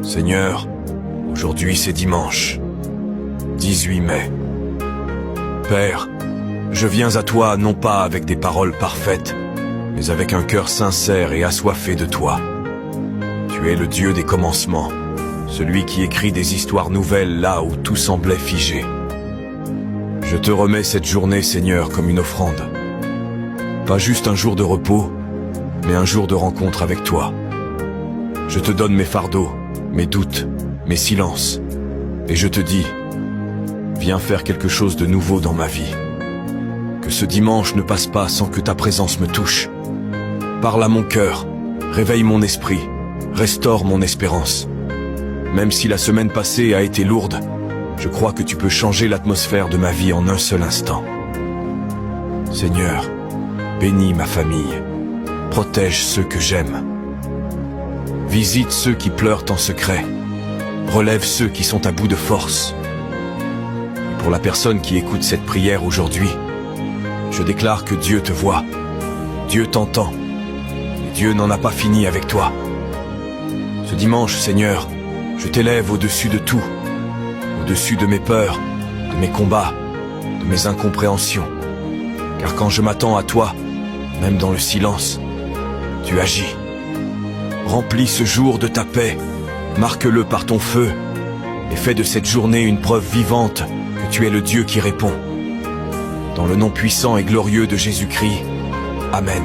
Seigneur, aujourd'hui c'est dimanche, 18 mai. Père, je viens à toi non pas avec des paroles parfaites, mais avec un cœur sincère et assoiffé de toi. Tu es le Dieu des commencements, celui qui écrit des histoires nouvelles là où tout semblait figé. Je te remets cette journée, Seigneur, comme une offrande. Pas juste un jour de repos, mais un jour de rencontre avec toi. Je te donne mes fardeaux, mes doutes, mes silences, et je te dis, viens faire quelque chose de nouveau dans ma vie. Que ce dimanche ne passe pas sans que ta présence me touche. Parle à mon cœur, réveille mon esprit, restaure mon espérance. Même si la semaine passée a été lourde, je crois que tu peux changer l'atmosphère de ma vie en un seul instant. Seigneur, bénis ma famille, protège ceux que j'aime. Visite ceux qui pleurent en secret, relève ceux qui sont à bout de force. Et pour la personne qui écoute cette prière aujourd'hui, je déclare que Dieu te voit, Dieu t'entend, et Dieu n'en a pas fini avec toi. Ce dimanche, Seigneur, je t'élève au-dessus de tout, au-dessus de mes peurs, de mes combats, de mes incompréhensions. Car quand je m'attends à toi, même dans le silence, tu agis. Remplis ce jour de ta paix, marque-le par ton feu, et fais de cette journée une preuve vivante que tu es le Dieu qui répond. Dans le nom puissant et glorieux de Jésus-Christ, Amen.